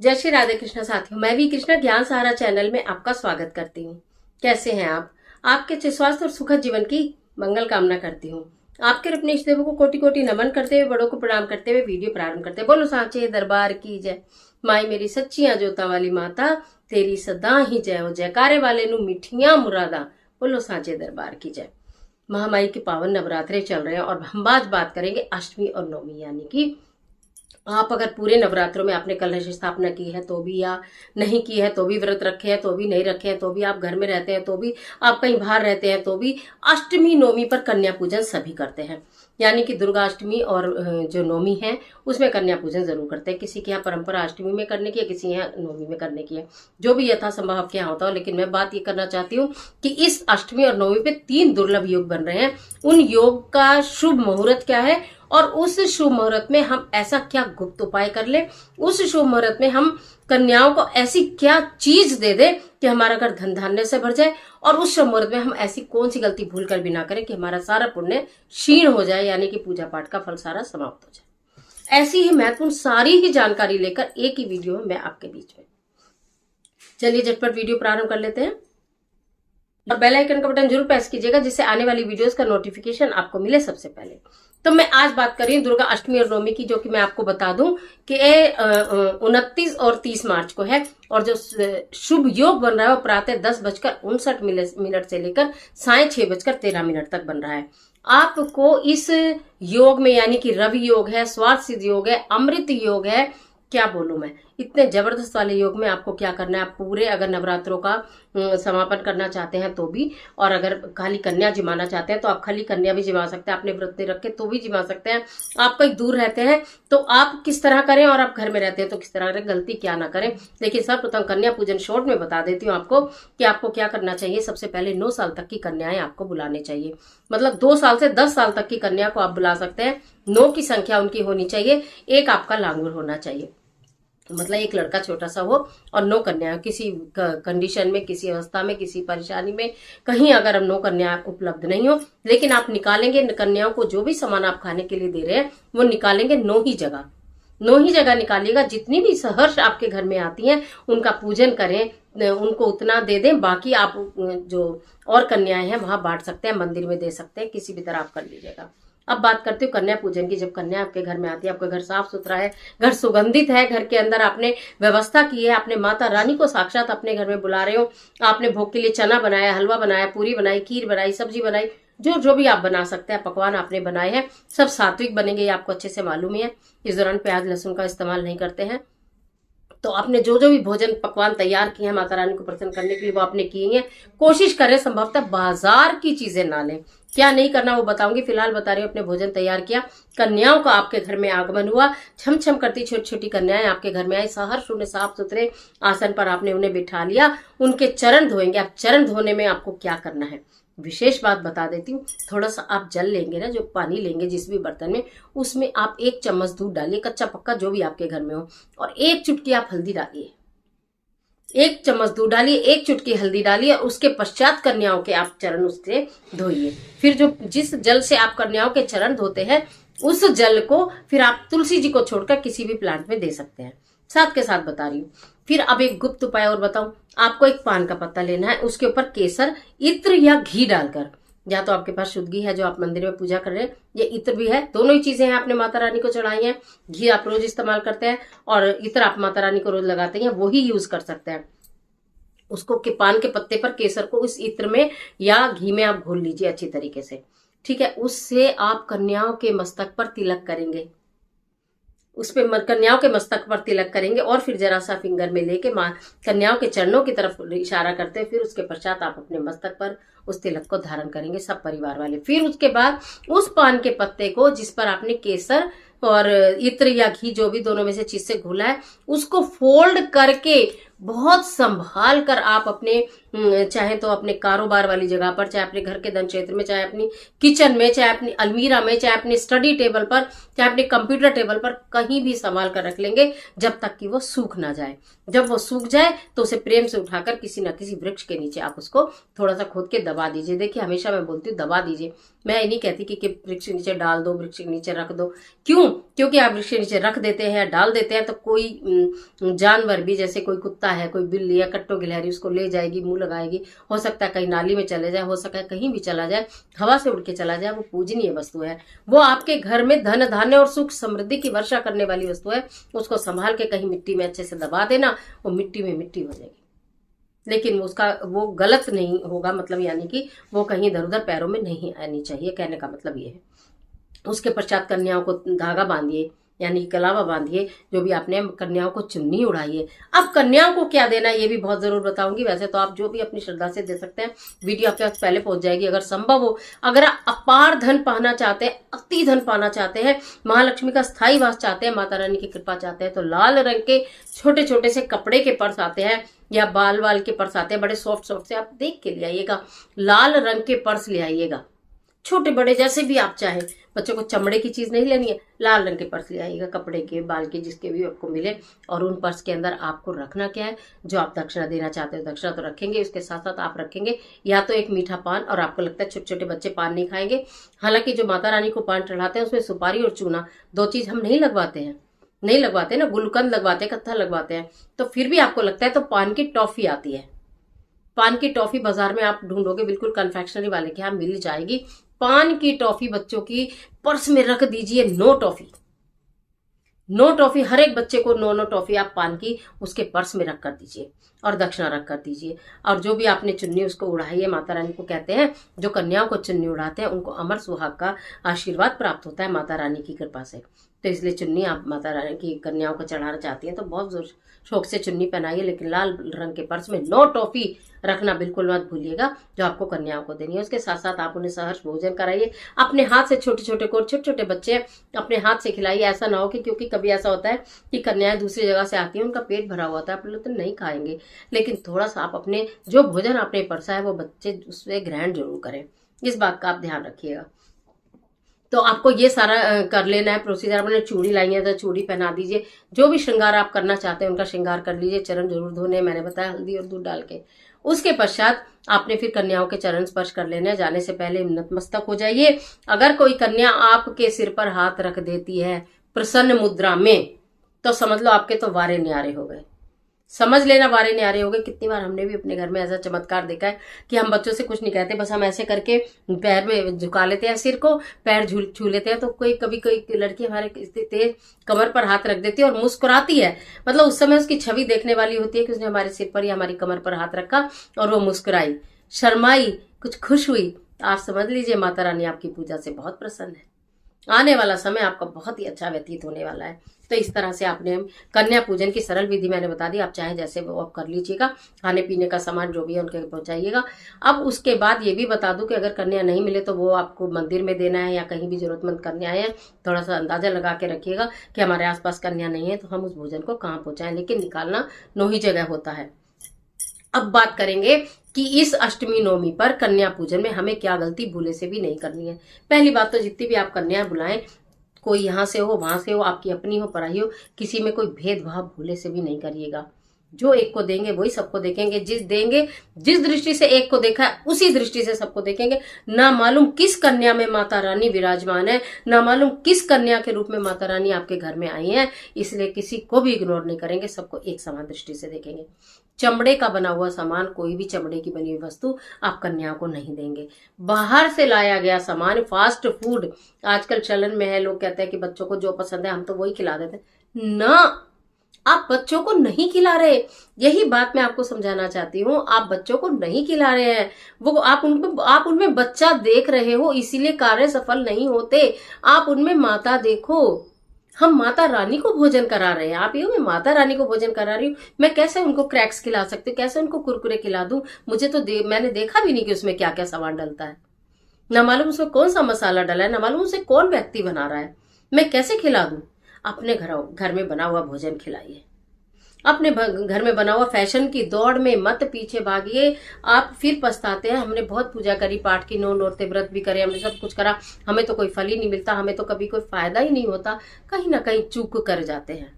जय श्री राधे कृष्ण साथियों, मैं भी कृष्णा ज्ञान सहारा चैनल में आपका स्वागत करती हूँ। कैसे हैं आप? आपके अच्छे स्वास्थ्य और सुखद जीवन की मंगल कामना करती हूँ। आपके अपने इष्ट देवों को कोटि कोटि नमन करते हुए, बड़ों को प्रणाम करते हुए वीडियो प्रारंभ करते हैं। बोलो सांचे दरबार की जय। माई मेरी सच्चियां जोता वाली माता, तेरी सदा ही जय हो। जयकारे वाले नु मिठियां मुरादा, बोलो सांचे दरबार की जय। महामाई के पावन नवरात्रे चल रहे हैं और हम आज बात करेंगे अष्टमी और नवमी, यानी कि आप अगर पूरे नवरात्रों में आपने कलश स्थापना की है तो भी, या नहीं की है तो भी, व्रत रखे हैं तो भी, नहीं रखे हैं तो भी, आप घर में रहते हैं तो भी, आप कहीं बाहर रहते हैं तो भी, अष्टमी नवमी पर कन्या पूजन सभी करते हैं। यानी कि दुर्गा अष्टमी और जो नवमी है उसमें कन्या पूजन जरूर करते हैं। किसी के यहाँ परंपरा अष्टमी में करने की है, किसी यहाँ नवमी में करने की है, जो भी यथासंभव आपके यहाँ होता हो। लेकिन मैं बात ये करना चाहती हूँ कि इस अष्टमी और नवमी पे 3 दुर्लभ योग बन रहे हैं। उन योग का शुभ मुहूर्त क्या है और उस शुभ मुहूर्त में हम ऐसा क्या गुप्त उपाय कर ले, उस शुभ मुहूर्त में हम कन्याओं को ऐसी क्या चीज दे दे कि हमारा घर धन धान्य से भर जाए, और उस शुभ मुहूर्त में हम ऐसी कौन सी गलती भूल कर भी ना करें कि हमारा सारा पुण्य क्षीण हो जाए, यानी कि पूजा पाठ का फल सारा समाप्त हो जाए। ऐसी ही महत्वपूर्ण सारी ही जानकारी लेकर एक ही वीडियो में मैं आपके बीच में। चलिए झटपट वीडियो प्रारंभ कर लेते हैं और बेल आइकन का बटन जरूर प्रेस कीजिएगा जिससे आने वाली वीडियोस का नोटिफिकेशन आपको मिले सबसे पहले। तो मैं आज बात कर रही हूँ दुर्गा अष्टमी और नवमी की, जो कि मैं आपको बता दूं कि 29 और 30 मार्च को है। और जो शुभ योग बन रहा है वो प्रातः 10:59 से लेकर साय 6:13 तक बन रहा है। आपको इस योग में, यानी कि रवि योग है, स्वार्थ सिद्ध योग है, अमृत योग है, क्या बोलूं मैं, इतने जबरदस्त वाले योग में आपको क्या करना है। आप पूरे अगर नवरात्रों का समापन करना चाहते हैं तो भी, और अगर खाली कन्या जिमाना चाहते हैं तो आप खाली कन्या भी जिमा सकते हैं, आपने व्रत नहीं रखे तो भी जिमा सकते हैं। आप कहीं दूर रहते हैं तो आप किस तरह करें, और आप घर में रहते हैं तो किस तरह करें, गलती क्या ना करें। लेकिन सर्वप्रथम कन्या पूजन शॉर्ट में बता देती हूँ आपको कि आपको क्या करना चाहिए। सबसे पहले 9 साल तक की कन्याएं आपको बुलाने चाहिए, मतलब 2 साल से 10 साल तक की कन्या को आप बुला सकते हैं। 9 की संख्या उनकी होनी चाहिए, एक आपका लांगुर होना चाहिए, मतलब एक लड़का छोटा सा हो और 9 कन्या। किसी कंडीशन में, किसी अवस्था में, किसी परेशानी में कहीं अगर हम 9 कन्या उपलब्ध नहीं हो, लेकिन आप निकालेंगे कन्याओं को, जो भी सामान आप खाने के लिए दे रहे हैं वो निकालेंगे 9 ही जगह, 9 ही जगह निकालिएगा। जितनी भी सहर्ष आपके घर में आती हैं उनका पूजन करें, उनको उतना दे दें। बाकी आप जो और कन्याएं हैं वहां बांट सकते हैं, मंदिर में दे सकते हैं, किसी भी तरह आप कर लीजिएगा। अब बात करते हो कन्या पूजन की। जब कन्या आपके घर में आती है, आपका घर साफ सुथरा है, घर सुगंधित है, घर के अंदर आपने व्यवस्था की है, आपने माता रानी को साक्षात अपने घर में बुला रहे हो, आपने भोग के लिए चना बनाया, हलवा बनाया, पूरी बनाई, खीर बनाई, सब्जी बनाई, जो जो भी आप बना सकते हैं पकवान आपने बनाए हैं, सब सात्विक बनेंगे, ये आपको अच्छे से मालूम ही है। इस दौरान प्याज लहसुन का इस्तेमाल नहीं करते हैं। तो आपने जो जो भी भोजन पकवान तैयार किए हैं माता रानी को प्रसन्न करने के लिए, वो आपने किए हैं। कोशिश करें संभवतः बाजार की चीजें ना लें। क्या नहीं करना वो बताऊंगी, फिलहाल बता रही हूँ। अपने भोजन तैयार किया, कन्याओं का आपके घर में आगमन हुआ, छम छम करती छोटी छोटी कन्याएं आपके घर में आई, सहर्ष उन्हें साफ सुथरे आसन पर आपने उन्हें बिठा लिया, उनके चरण धोएंगे। आप चरण धोने में आपको क्या करना है, विशेष बात बता देती हूँ। थोड़ा सा आप जल लेंगे ना, जो पानी लेंगे जिस भी बर्तन में, उसमें आप 1 चम्मच दूध डालिए, कच्चा पक्का जो भी आपके घर में हो, और 1 चुटकी आप हल्दी डालिए। 1 चम्मच दूध डालिए, 1 चुटकी हल्दी डालिए, और उसके पश्चात कन्याओं के आप चरण उससे धोइए। फिर जो जिस जल से आप कन्याओं के चरण धोते हैं उस जल को फिर आप तुलसी जी को छोड़कर किसी भी प्लांट में दे सकते हैं। साथ के साथ बता रही हूँ। फिर अब एक गुप्त उपाय और बताऊं। आपको एक पान का पत्ता लेना है, उसके ऊपर केसर, इत्र या घी डालकर, या तो आपके पास शुद्ध घी है जो आप मंदिर में पूजा कर रहे हैं, ये इत्र भी है, दोनों ही चीजें हैं, आपने माता रानी को चढ़ाई हैं। घी आप रोज इस्तेमाल करते हैं और इत्र आप माता रानी को रोज लगाते हैं, वो ही यूज कर सकते हैं। उसको के पान के पत्ते पर केसर को उस इत्र में या घी में आप घोल लीजिए अच्छी तरीके से, ठीक है। उससे आप कन्याओं के मस्तक पर तिलक करेंगे, उस पे कन्याओं के मस्तक पर तिलक करेंगे, और फिर जरा सा फिंगर में लेके कन्याओं के चरणों की तरफ इशारा करते हैं। फिर उसके पश्चात आप अपने मस्तक पर उस तिलक को धारण करेंगे, सब परिवार वाले। फिर उसके बाद उस पान के पत्ते को, जिस पर आपने केसर और इत्र या घी जो भी दोनों में से चीज से घोला है, उसको फोल्ड करके बहुत संभाल कर आप अपने चाहे तो अपने कारोबार वाली जगह पर, चाहे अपने घर के धन क्षेत्र में, चाहे अपनी किचन में, चाहे अपनी अलमीरा में, चाहे अपने स्टडी टेबल पर, चाहे अपने कंप्यूटर टेबल पर, कहीं भी संभाल कर रख लेंगे जब तक कि वो सूख ना जाए। जब वो सूख जाए तो उसे प्रेम से उठाकर किसी न किसी वृक्ष के नीचे आप उसको थोड़ा सा खोद के दबा दीजिए। देखिए हमेशा मैं बोलती हूँ दबा दीजिए, मैं ये नहीं कहती कि वृक्ष के नीचे डाल दो, वृक्ष के नीचे रख दो। क्यों? क्यों? क्योंकि आप वृक्ष के नीचे रख देते हैं, डाल देते हैं, तो कोई जानवर भी, जैसे कोई कुत्ता है, कोई बिल्ली या कट्टो गिलहरी, उसको ले जाएगी, मुंह लगाएगी, हो सकता है कहीं नाली में चले जाए, हो सकता है कहीं भी चला जाए, हवा से उड़ के चला जाए। वो पूजनीय वस्तु है, वो आपके घर में धन धान्य और सुख समृद्धि की वर्षा करने वाली वस्तु है। उसको संभाल के कहीं मिट्टी में अच्छे से दबा देना, वो मिट्टी में मिट्टी हो जाएगी, लेकिन उसका वो गलत नहीं होगा, मतलब यानी कि वो कहीं इधर उधर पैरों में नहीं आनी चाहिए, कहने का मतलब ये है। उसके पश्चात कन्याओं को धागा बांधिए, यानी कलावा बांधिए, जो भी आपने, कन्याओं को चुन्नी उड़ाइए। अब कन्याओं को क्या देना है ये भी बहुत जरूर बताऊंगी। वैसे तो आप जो भी अपनी श्रद्धा से दे सकते हैं, वीडियो आपके पास पहले पहुंच जाएगी अगर संभव हो। अगर आप अपार धन पाना चाहते हैं, अति धन पाना चाहते हैं, महालक्ष्मी का स्थायी वास चाहते हैं, माता रानी की कृपा चाहते हैं, तो लाल रंग के छोटे छोटे से कपड़े के पर्स आते हैं या बाल के पर्स आते हैं, बड़े सॉफ्ट सॉफ्ट से, आप देख के ले आइएगा। लाल रंग के पर्स ले आइएगा, छोटे बड़े जैसे भी आप चाहें। बच्चों को चमड़े की चीज नहीं लेनी है, लाल रंग के पर्स ले आइएगा, कपड़े के, बाल के, जिसके भी आपको मिले। और उन पर्स के अंदर आपको रखना क्या है? जो आप दक्षिणा देना चाहते हो, दक्षिणा तो रखेंगे, उसके साथ साथ आप रखेंगे या तो एक मीठा पान, और आपको लगता है छोटे छोटे बच्चे पान नहीं खाएंगे, हालांकि जो माता रानी को पान चढ़ाते हैं उसमें सुपारी और चूना, दो चीज हम नहीं लगवाते ना, गुलकंद लगवाते हैं, कत्था लगवाते हैं, तो फिर भी आपको लगता है तो पान की टॉफी आती है। पान की टॉफी बाजार में आप ढूंढोगे, बिल्कुल कन्फेक्शनरी वाले के यहाँ मिल जाएगी। पान की टॉफी बच्चों की पर्स में रख दीजिए। नो टॉफी, हर एक बच्चे को नो टॉफी आप पान की उसके पर्स में रख कर दीजिए और दक्षिणा रख कर दीजिए। और जो भी आपने चुन्नी उसको उड़ाई है, माता रानी को कहते हैं, जो कन्याओं को चुन्नी उड़ाते हैं उनको अमर सुहाग का आशीर्वाद प्राप्त होता है माता रानी की कृपा से। तो इसलिए चुन्नी आप माता रानी की कन्याओं को चढ़ाना चाहती हैं तो बहुत शौक से चुन्नी पहनाइए, लेकिन लाल रंग के पर्स में नो टॉफी रखना बिल्कुल मत भूलिएगा, जो आपको कन्याओं को देनी है। उसके साथ साथ आप उन्हें सहर्ष भोजन कराइए, अपने हाथ से, छोटे छोटे बच्चे अपने हाथ से खिलाइए। ऐसा ना हो कि, क्योंकि कभी ऐसा होता है कि कन्याएं दूसरी जगह से आती हैं, उनका पेट भरा हुआ होता है, आप लोग तो नहीं खाएंगे, लेकिन थोड़ा सा आप अपने जो भोजन आपने परसा है वो बच्चे उससे ग्रहण जरूर करें, इस बात का आप ध्यान रखिएगा। तो आपको ये सारा कर लेना है प्रोसीजर। आपने चूड़ी लाई है तो चूड़ी पहना दीजिए, जो भी श्रृंगार आप करना चाहते हैं उनका श्रृंगार कर लीजिए। चरण जरूर धोने, मैंने बताया, हल्दी और दूध डाल के। उसके पश्चात आपने फिर कन्याओं के चरण स्पर्श कर लेने। जाने से पहले नतमस्तक हो जाइए। अगर कोई कन्या आपके सिर पर हाथ रख देती है प्रसन्न मुद्रा में, तो समझ लो आपके तो वारे न्यारे हो गए, समझ लेना वारे न्यारे हो गए। कितनी बार हमने भी अपने घर में ऐसा चमत्कार देखा है कि हम बच्चों से कुछ नहीं कहते, बस हम ऐसे करके पैर में झुका लेते हैं, सिर को, पैर छू लेते हैं, तो कभी कोई लड़की हमारे तेज कमर पर हाथ रख देती है और मुस्कुराती है। मतलब उस समय उसकी छवि देखने वाली होती है कि उसने हमारे सिर पर या हमारी कमर पर हाथ रखा और वो मुस्कुराई, शर्माई, कुछ खुश हुई। आप समझ लीजिए माता रानी आपकी पूजा से बहुत प्रसन्न है। आने वाला समय आपका बहुत ही अच्छा व्यतीत होने वाला है। तो इस तरह से आपने कन्या पूजन की सरल विधि मैंने बता दी, आप चाहे जैसे वो आप कर लीजिएगा। खाने पीने का सामान जो भी है उनके पहुंचाइएगा। अब उसके बाद ये भी बता दूं कि अगर कन्या नहीं मिले तो वो आपको मंदिर में देना है या कहीं भी जरूरतमंद कन्याएं हैं, थोड़ा सा अंदाजा लगा के रखिएगा कि हमारे आसपास कन्या नहीं है तो हम उस भोजन को कहाँ पहुंचाएं, लेकिन निकालना 9 ही जगह होता है। अब बात करेंगे कि इस अष्टमी नवमी पर कन्या पूजन में हमें क्या गलती भूले से भी नहीं करनी है। पहली बात तो जितनी भी आप कन्याएं बुलाएं, कोई यहाँ से हो, वहां से हो, आपकी अपनी हो, पराई हो, किसी में कोई भेदभाव भूले से भी नहीं करिएगा। जो एक को देंगे वही सबको देखेंगे, जिस दृष्टि से एक को देखा है उसी दृष्टि से सबको देखेंगे। ना मालूम किस कन्या में माता रानी विराजमान है, ना मालूम किस कन्या के रूप में माता रानी आपके घर में आई है, इसलिए किसी को भी इग्नोर नहीं करेंगे, सबको एक समान दृष्टि से देखेंगे। चमड़े का बना हुआ सामान, कोई भी चमड़े की बनी हुई वस्तु आप कन्याओं को नहीं देंगे। बाहर से लाया गया सामान, फास्ट फूड आजकल चलन में है, लोग कहते हैं कि बच्चों को जो पसंद है हम तो वही खिला देते हैं। ना, आप बच्चों को नहीं खिला रहे, यही बात मैं आपको समझाना चाहती हूँ। आप बच्चों को नहीं खिला रहे हैं, वो आप उनमें बच्चा देख रहे हो, इसीलिए कार्य सफल नहीं होते। आप उनमें माता देखो। हम माता रानी को भोजन करा रहे हैं, आप ये मैं माता रानी को भोजन करा रही हूँ। मैं कैसे उनको क्रैक्स खिला सकती हूँ, कैसे उनको कुरकुरे खिला दूं? मुझे तो मैंने देखा भी नहीं कि उसमें क्या क्या सामान डलता है, ना मालूम उसमें कौन सा मसाला डला है, ना मालूम उसे कौन व्यक्ति बना रहा है। मैं कैसे खिला दूं? अपने घर में बना हुआ भोजन खिलाइए। अपने घर में बना हुआ, फैशन की दौड़ में मत पीछे भागिए, आप फिर पछताते हैं। हमने बहुत पूजा करी, पाठ की, 9 नोरते व्रत भी करे, हमने सब कुछ करा, हमें तो कोई फल ही नहीं मिलता, हमें तो कभी कोई फायदा ही नहीं होता। कहीं ना कहीं चूक कर जाते हैं।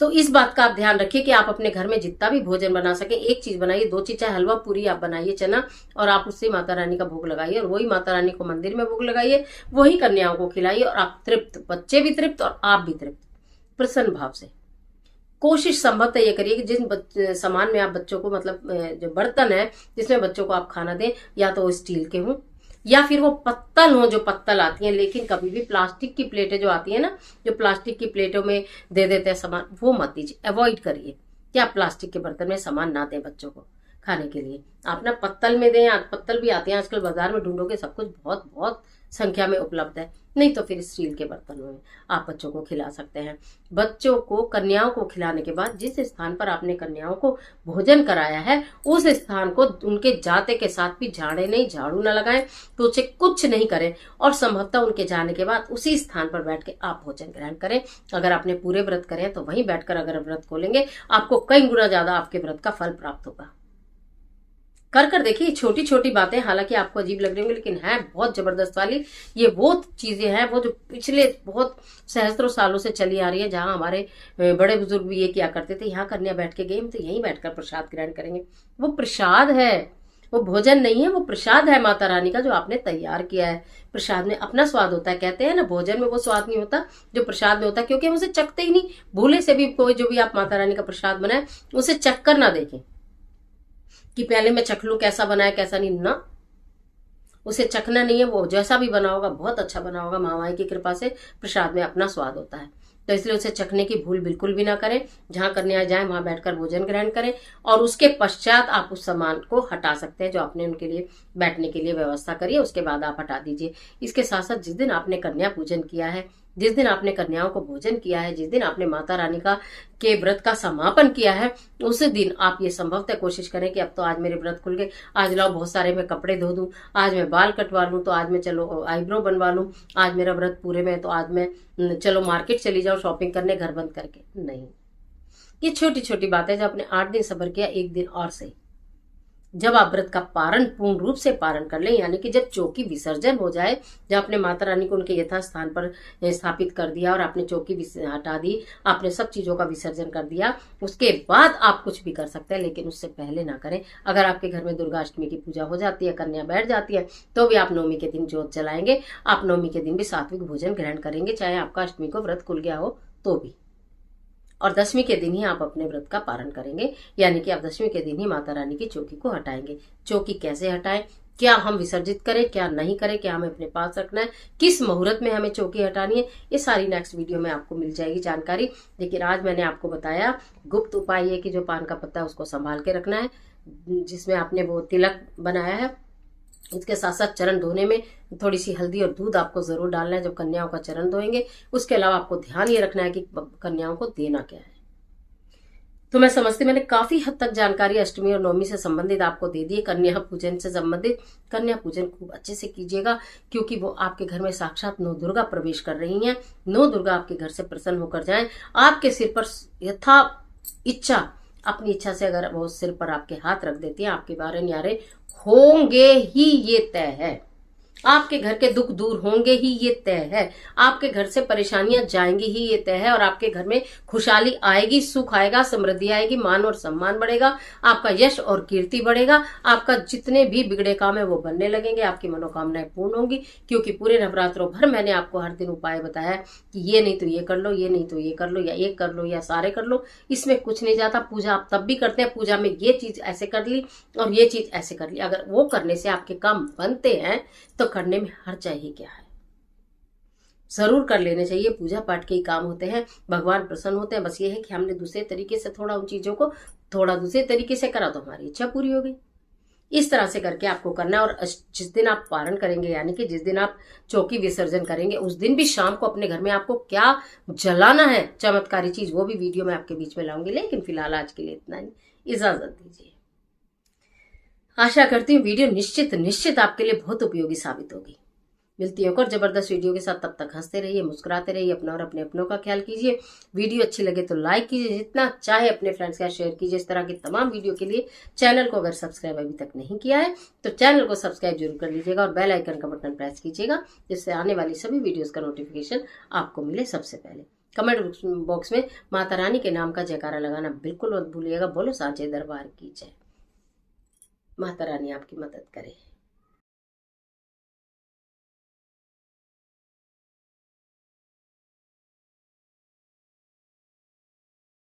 तो इस बात का आप ध्यान रखिए कि आप अपने घर में जितना भी भोजन बना सके, एक चीज बनाइए, 2 चीज, चाहे हलवा पूरी आप बनाइए चना, और आप उससे माता रानी का भोग लगाइए, और वही माता रानी को मंदिर में भोग लगाइए, वही कन्याओं को खिलाइए, और आप तृप्त, बच्चे भी तृप्त और आप भी तृप्त, प्रसन्न भाव से। कोशिश संभवतः ये करिए कि जिन सामान में आप बच्चों को, मतलब जो बर्तन है जिसमें बच्चों को आप खाना दें, या तो वो स्टील के हों या फिर वो पत्तल हो, जो पत्तल आती हैं, लेकिन कभी भी प्लास्टिक की प्लेटें जो आती है ना, जो प्लास्टिक की प्लेटों में दे देते हैं सामान, वो मत दीजिए, अवॉइड करिए कि आप प्लास्टिक के बर्तन में सामान ना दें बच्चों को खाने के लिए। आप ना पत्तल में दें, पत्तल भी आते हैं आजकल बाजार में, ढूंढोगे सब कुछ बहुत बहुत संख्या में उपलब्ध है। नहीं तो फिर स्टील के बर्तनों में आप बच्चों को खिला सकते हैं। बच्चों को, कन्याओं को खिलाने के बाद जिस स्थान पर आपने कन्याओं को भोजन कराया है, उस स्थान को उनके जाते के साथ भी झाड़े नहीं, झाड़ू न लगाएं, पोछे कुछ नहीं करें, और संभवतः उनके जाने के बाद उसी स्थान पर बैठ के आप भोजन ग्रहण करें। अगर आपने पूरे व्रत करें तो वहीं बैठकर अगर व्रत खोलेंगे, आपको कई गुना ज्यादा आपके व्रत का फल प्राप्त होगा। कर देखिए, छोटी छोटी बातें हालांकि आपको अजीब लग रही होंगी, लेकिन है बहुत जबरदस्त वाली। ये वो चीजें हैं, वो जो पिछले बहुत सहस्त्रों सालों से चली आ रही है, जहां हमारे बड़े बुजुर्ग भी ये किया करते थे। यहाँ कन्या बैठ के गए, हम तो यहीं बैठकर प्रसाद ग्रहण करेंगे। वो प्रसाद है, वो भोजन नहीं है, वो प्रसाद है माता रानी का, जो आपने तैयार किया है। प्रसाद में अपना स्वाद होता है, कहते हैं ना, भोजन में वो स्वाद नहीं होता जो प्रसाद में होता है, क्योंकि हम उसे चखते ही नहीं। भूले से भी कोई जो भी आप माता रानी का प्रसाद बनाए, उसे चख कर ना देखें कि पहले मैं चख लूं कैसा बना है कैसा नहीं, ना, उसे चखना नहीं है। वो जैसा भी बना होगा बहुत अच्छा बना होगा, महामाई की कृपा से प्रसाद में अपना स्वाद होता है। तो इसलिए उसे चखने की भूल बिल्कुल भी ना करें। जहां कन्या जाए वहां बैठकर भोजन ग्रहण करें, और उसके पश्चात आप उस सामान को हटा सकते हैं जो आपने उनके लिए बैठने के लिए व्यवस्था करी है, उसके बाद आप हटा दीजिए। इसके साथ साथ जिस दिन आपने कन्या पूजन किया है, जिस दिन आपने कन्याओं को भोजन किया है, जिस दिन आपने माता रानी का के व्रत का समापन किया है, उस दिन आप ये संभवतः कोशिश करें कि अब तो आज मेरे व्रत खुल गए, आज लाओ बहुत सारे मैं कपड़े धो दूं, आज मैं बाल कटवा लूं, तो आज मैं चलो आईब्रो बनवा लूं, आज मेरा व्रत पूरे में, तो आज मैं चलो मार्केट चली जाऊं शॉपिंग करने घर बंद करके। नहीं, ये छोटी छोटी बातें जो आपने 8 दिन सब्र किया, एक दिन और सही, जब आप व्रत का पारण पूर्ण रूप से पारण कर लें, यानी कि जब चौकी विसर्जन हो जाए, जब आपने माता रानी को उनके यथा स्थान पर स्थापित कर दिया और आपने चौकी हटा दी, आपने सब चीजों का विसर्जन कर दिया, उसके बाद आप कुछ भी कर सकते हैं, लेकिन उससे पहले ना करें। अगर आपके घर में दुर्गाष्टमी की पूजा हो जाती है, कन्या बैठ जाती है, तो भी आप नवमी के दिन जोत जलाएंगे, आप नवमी के दिन भी सात्विक भोजन ग्रहण करेंगे, चाहे आपका अष्टमी को व्रत खुल गया हो तो भी। और दशमी के दिन ही आप अपने व्रत का पारण करेंगे, यानी कि आप दशमी के दिन ही माता रानी की चौकी को हटाएंगे। चौकी कैसे हटाएं, क्या हम विसर्जित करें, क्या नहीं करें, क्या हमें अपने पास रखना है, किस मुहूर्त में हमें चौकी हटानी है, ये सारी नेक्स्ट वीडियो में आपको मिल जाएगी जानकारी। लेकिन आज मैंने आपको बताया गुप्त उपाय ये कि जो पान का पत्ता है उसको संभाल के रखना है, जिसमें आपने वो तिलक बनाया है, इसके साथ साथ चरण धोने में थोड़ी सी हल्दी और दूध आपको जरूर डालना है जब कन्याओं का चरण धोएंगे। उसके अलावा आपको ध्यान ये रखना है कि कन्याओं को देना क्या है। तो मैं समझती मैंने काफी हद तक जानकारी अष्टमी और नवमी से संबंधित आपको दे दी। कन्या पूजन से संबंधित, कन्या पूजन खूब अच्छे से कीजिएगा, क्योंकि वो आपके घर में साक्षात नौ दुर्गा प्रवेश कर रही हैं। नौ दुर्गा आपके घर से प्रसन्न होकर जाएं, आपके सिर पर यथा इच्छा, अपनी इच्छा से अगर वो सिर पर आपके हाथ रख देती है, आपके बारे न्यारे होंगे ही, ये तय है। आपके घर के दुख दूर होंगे ही, ये तय है। आपके घर से परेशानियां जाएंगी ही, ये तय है। और आपके घर में खुशहाली आएगी, सुख आएगा, समृद्धि आएगी, मान और सम्मान बढ़ेगा, आपका यश और कीर्ति बढ़ेगा, आपका जितने भी बिगड़े काम है वो बनने लगेंगे, आपकी मनोकामनाएं पूर्ण होंगी। क्योंकि पूरे नवरात्रों भर मैंने आपको हर दिन उपाय बताया कि ये नहीं तो ये कर लो, ये नहीं तो ये कर लो, या एक कर लो या सारे कर लो, इसमें कुछ नहीं जाता। पूजा आप तब भी करते हैं, पूजा में ये चीज ऐसे कर ली और ये चीज ऐसे कर ली, अगर वो करने से आपके काम बनते हैं तो करने में हर्ज चाहिए क्या है, जरूर कर लेने चाहिए। पूजा पाठ के ही काम होते हैं, भगवान प्रसन्न होते हैं। बस ये है कि हमने दूसरे तरीके से थोड़ा उन चीजों को थोड़ा दूसरे तरीके से करा तो हमारी इच्छा पूरी हो गई। इस तरह से करके आपको करना है। और जिस दिन आप पारण करेंगे, यानी कि जिस दिन आप चौकी विसर्जन करेंगे, उस दिन भी शाम को अपने घर में आपको क्या जलाना है, चमत्कारी चीज, वो भी वीडियो में आपके बीच में लाऊंगी। लेकिन फिलहाल आज के लिए इतना ही, इजाजत दीजिए। आशा करती हूँ वीडियो निश्चित आपके लिए बहुत उपयोगी साबित होगी। मिलती है और जबरदस्त वीडियो के साथ, तब तक हंसते रहिए, मुस्कुराते रहिए, अपना और अपने अपनों का ख्याल कीजिए। वीडियो अच्छी लगे तो लाइक कीजिए, जितना चाहे अपने फ्रेंड्स के साथ शेयर कीजिए। इस तरह की तमाम वीडियो के लिए चैनल को अगर सब्सक्राइब अभी तक नहीं किया है तो चैनल को सब्सक्राइब जरूर कर लीजिएगा और बेल आइकन का बटन प्रेस कीजिएगा, जिससे आने वाली सभी वीडियोज का नोटिफिकेशन आपको मिले सबसे पहले। कमेंट बॉक्स में माता रानी के नाम का जयकारा लगाना बिल्कुल मत भूलिएगा। बोलो साचे दरबार की जय। माता रानी आपकी मदद करे।